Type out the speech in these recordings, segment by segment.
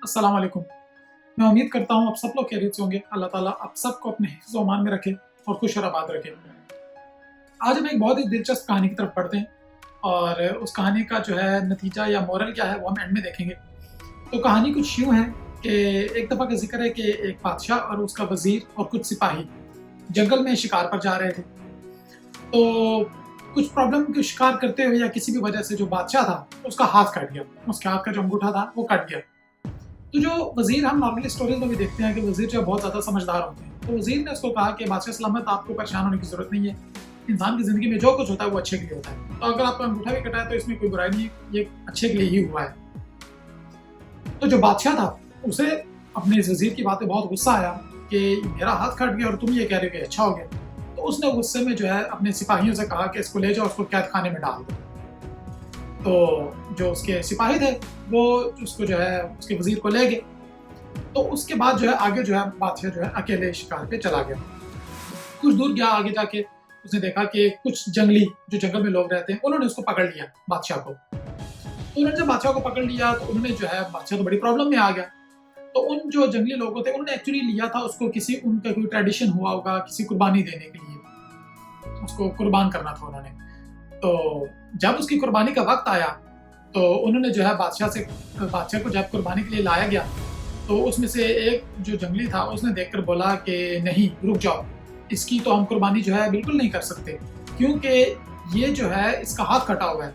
अस्सलाम वालेकुम। मैं उम्मीद करता हूँ आप सब लोग खैरियत से होंगे। अल्लाह ताला आप सबको अपने हिफ्ज़ व अमान में रखे और खुश और आबाद रखे। आज हम एक बहुत ही दिलचस्प कहानी की तरफ बढ़ते हैं और उस कहानी का जो है नतीजा या मोरल क्या है वो हम एंड में देखेंगे। तो कहानी कुछ यूँ है कि एक दफ़ा का ज़िक्र है कि एक बादशाह और उसका वज़ीर और कुछ सिपाही जंगल में शिकार पर जा रहे थे। तो कुछ प्रॉब्लम के शिकार करते हुए या किसी भी वजह से जो बादशाह था उसका हाथ कट गया। उसके हाथ का जो अंगूठा था वो कट गया। तो जो वज़ीर, हम नॉर्मली स्टोरीज़ में भी देखते हैं कि वज़ीर जो है बहुत ज़्यादा समझदार होते हैं। तो वज़ीर ने उसको कहा कि बादशाह सलामत, आपको परेशान होने की ज़रूरत नहीं है। इंसान की ज़िंदगी में जो कुछ होता है वो अच्छे के लिए होता है। तो अगर आपका अंगूठा भी कटा है तो इसमें कोई बुराई नहीं है, ये अच्छे के लिए ही हुआ है। तो जो बादशाह था उसे अपने इस वज़ीर की बातें बहुत गुस्सा आया कि मेरा हाथ कट गया और तुम ये कह रहे हो कि अच्छा हो गया। तो उसने गुस्से में जो है अपने सिपाहियों से कहा कि इसको ले जाओ, उसको कैद खाने में डाल दो। तो जो उसके सिपाही थे वो उसको जो है उसके वज़ीर को ले गए। तो उसके बाद जो है आगे जो है बादशाह जो है अकेले शिकार पे चला गया। कुछ दूर गया, आगे जाके उसने देखा कि कुछ जंगली जो जंगल में लोग रहते हैं उन्होंने उसको पकड़ लिया, बादशाह को। तो उन्होंने जब बादशाह को पकड़ लिया तो उन्होंने जो है, बादशाह तो बड़ी प्रॉब्लम में आ गया। तो उन जो जंगली लोगों थे उन्होंने एक्चुअली लिया था उसको, किसी उनका कोई ट्रेडिशन हुआ होगा किसी कुर्बानी देने के लिए, उसको कुर्बान करना था उन्होंने। तो जब उसकी कुर्बानी का वक्त आया तो उन्होंने जो है बादशाह को जब कुर्बानी के लिए लाया गया तो उसमें से एक जो जंगली था उसने देखकर बोला कि नहीं, रुक जाओ, इसकी तो हम कुर्बानी जो है बिल्कुल नहीं कर सकते, क्योंकि ये जो है इसका हाथ कटा हुआ है।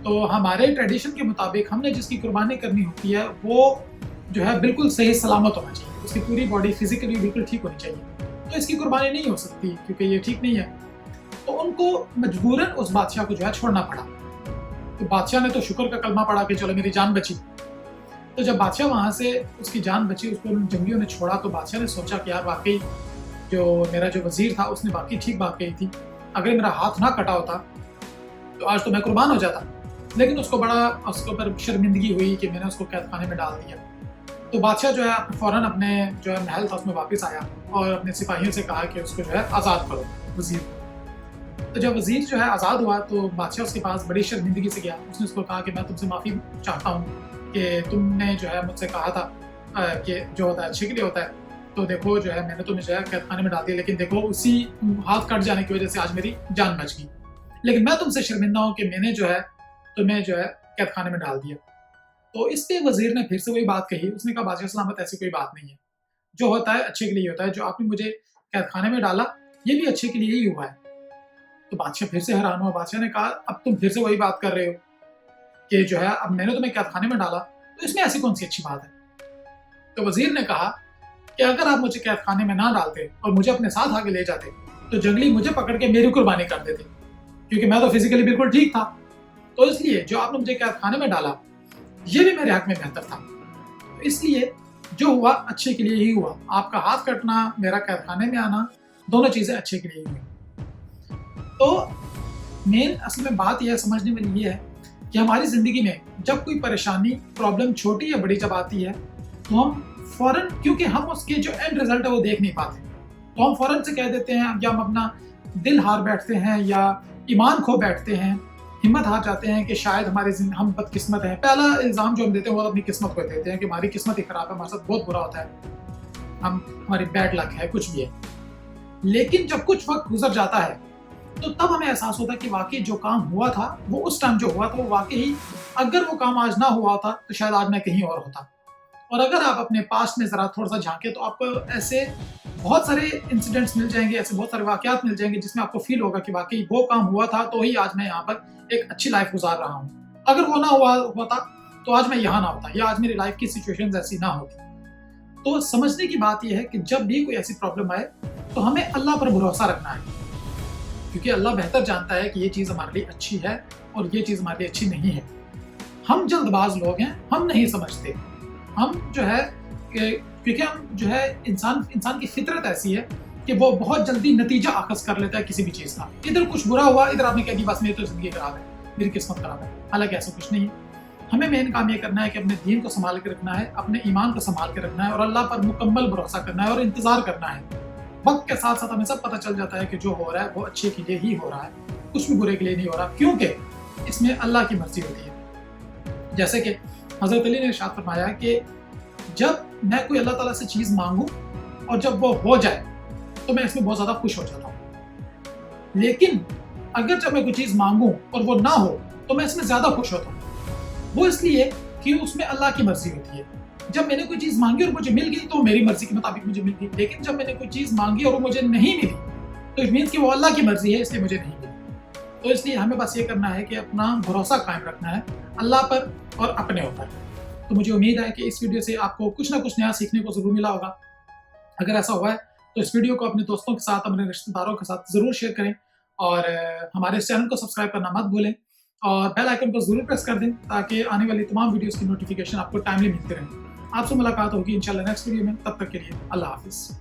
तो हमारे ट्रेडिशन के मुताबिक हमने जिसकी कुर्बानी करनी होती है वो जो है बिल्कुल सही सलामत होना चाहिए, उसकी पूरी बॉडी फिजिकली बिल्कुल ठीक होनी चाहिए। तो इसकी कुर्बानी नहीं हो सकती क्योंकि ये ठीक नहीं है। तो उनको मजबूरन उस बादशाह को जो है छोड़ना पड़ा। तो बादशाह ने तो शुक्र का कलमा पढ़ा कि चलो मेरी जान बची। तो जब बादशाह वहाँ से उसकी जान बची, उसको उन जंगलियों ने छोड़ा, तो बादशाह ने सोचा कि यार वाकई जो मेरा जो वज़ीर था उसने वाकई ठीक बात कही थी। अगर मेरा हाथ ना कटा होता तो आज तो मैं कुर्बान हो जाता। लेकिन उसको ऊपर शर्मिंदगी हुई कि मैंने उसको कैद खाने में डाल दिया। तो बादशाह जो है फ़ौरन अपने जो है महल था उसमें वापस आया और अपने सिपाहियों से कहा कि उसको जो है आज़ाद करो, वज़ीर को। तो जब वज़ीर जो है आज़ाद हुआ तो बादशाह उसके पास बड़ी शर्मिंदगी से गया। उसने उसको कहा कि मैं तुमसे माफ़ी चाहता हूँ कि तुमने जो है मुझसे कहा था कि जो होता है अच्छे के लिए होता है। तो देखो जो है मैंने तुम्हें जो है कैद खाने में डाल दिया, लेकिन देखो उसी हाथ कट जाने की वजह से आज मेरी जान बच गई। लेकिन मैं तुमसे शर्मिंदा हूँ कि मैंने जो है तुम्हें जो है कैद खाने में डाल दिया। तो इस पे वज़ीर ने फिर से वही बात कही। उसने कहा बादशाह सलामत, ऐसी कोई बात नहीं है, जो होता है अच्छे के लिए होता है। जो आपने मुझे कैद खाने में डाला ये भी अच्छे के लिए ही हुआ है। तो बादशाह फिर से हैरान हुआ। बादशाह ने कहा अब तुम फिर से वही बात कर रहे हो कि जो है अब मैंने तुम्हें कैद खाने में डाला तो इसमें ऐसी कौन सी अच्छी बात है। तो वज़ीर ने कहा कि अगर आप मुझे कैद खाने में ना डालते और मुझे अपने साथ आगे ले जाते तो जंगली मुझे पकड़ के मेरी कुर्बानी कर देते, क्योंकि मैं तो फिजिकली बिल्कुल ठीक था। तो इसलिए जो आपने मुझे कैद खाने में डाला ये भी मेरे हक में बेहतर था। तो इसलिए जो हुआ अच्छे के लिए ही हुआ। आपका हाथ कटना, मेरा कैद खाने में आना, दोनों चीज़ें अच्छे के लिए ही हुई। तो मेन असल में बात यह समझने वाली ये है कि हमारी ज़िंदगी में जब कोई परेशानी, प्रॉब्लम छोटी या बड़ी जब आती है तो हम फ़ौरन, क्योंकि हम उसके जो एंड रिजल्ट है वो देख नहीं पाते, तो हम फ़ौरन से कह देते हैं या हम अपना दिल हार बैठते हैं या ईमान खो बैठते हैं, हिम्मत हार जाते हैं कि शायद हम बदकिस्मत हैं। पहला इल्ज़ाम जो हम देते हैं वो अपनी किस्मत को देते हैं कि हमारी किस्मत ही ख़राब है, हमारे साथ बहुत बुरा होता है, हमारी बैड लक है, कुछ भी है। लेकिन जब कुछ वक्त गुजर जाता है तो तब हमें एहसास होता है कि वाकई जो काम हुआ था वो उस टाइम जो हुआ था वो वाकई, अगर वो काम आज ना हुआ होता तो शायद आज मैं कहीं और होता। और अगर आप अपने पास्ट में ज़रा थोड़ा सा झांके तो आपको ऐसे बहुत सारे इंसिडेंट्स मिल जाएंगे, ऐसे बहुत सारे वाक़यात मिल जाएंगे जिसमें आपको फील होगा कि वाकई वो काम हुआ था तो ही आज मैं यहाँ पर एक अच्छी लाइफ गुजार रहा हूँ। अगर वो ना हुआ होता तो आज मैं यहाँ ना होता या आज मेरी लाइफ की सिचुएशंस ऐसी ना होती। तो समझने की बात यह है कि जब भी कोई ऐसी प्रॉब्लम आए तो हमें अल्लाह पर भरोसा रखना है, क्योंकि अल्लाह बेहतर जानता है कि ये चीज़ हमारे लिए अच्छी है और ये चीज़ हमारे लिए अच्छी नहीं है। हम जल्दबाज लोग हैं, हम नहीं समझते। हम जो है क्योंकि हम जो है इंसान की फितरत ऐसी है कि वो बहुत जल्दी नतीजा अखज़ कर लेता है किसी भी चीज़ का। इधर कुछ बुरा हुआ, इधर आपने कह दी बस मेरी तो ज़िंदगी ख़राब है, मेरी किस्मत ख़राब है। हालांकि ऐसा कुछ नहीं है। हमें मेन काम ये करना है कि अपने दीन को संभाल के रखना है, अपने ईमान को संभाल के रखना है और अल्लाह पर मुकम्मल भरोसा करना है और इंतज़ार करना है। वक्त के साथ साथ हमें सब पता चल जाता है कि जो हो रहा है वो अच्छे के लिए ही हो रहा है, कुछ भी बुरे के लिए नहीं हो रहा, क्योंकि इसमें अल्लाह की मर्जी होती है। जैसे कि हज़रत अली ने इरशाद फरमाया कि جب میں کوئی اللہ تعالیٰ سے چیز مانگوں اور جب وہ ہو جائے تو میں اس میں بہت زیادہ خوش ہو جاتا ہوں، لیکن اگر جب میں کوئی چیز مانگوں اور وہ نہ ہو تو میں اس میں زیادہ خوش ہوتا ہوں۔ وہ اس لیے کہ اس میں اللہ کی مرضی ہوتی ہے۔ جب میں نے کوئی چیز مانگی اور مجھے مل گئی تو میری مرضی کے مطابق مجھے مل گئی، لیکن جب میں نے کوئی چیز مانگی اور وہ مجھے نہیں ملی تو اٹ مینس کہ وہ اللہ کی مرضی ہے، اس لیے مجھے نہیں ملی۔ تو اس لیے ہمیں بس یہ کرنا ہے کہ اپنا بھروسہ قائم رکھنا ہے اللہ پر اور اپنے اوپر۔ تو مجھے امید ہے کہ اس ویڈیو سے آپ کو کچھ نہ کچھ نیا سیکھنے کو ضرور ملا ہوگا۔ اگر ایسا ہوا ہے تو اس ویڈیو کو اپنے دوستوں کے ساتھ، اپنے رشتہ داروں کے ساتھ ضرور شیئر کریں، اور ہمارے اس چینل کو سبسکرائب کرنا مت بھولیں، اور بیل آئیکن کو ضرور پریس کر دیں تاکہ آنے والی تمام ویڈیوز کی نوٹیفیکیشن آپ کو ٹائملی ملتی رہیں۔ آپ سے ملاقات ہوگی انشاءاللہ نیکسٹ ویڈیو میں، تب تک کے لیے اللہ حافظ۔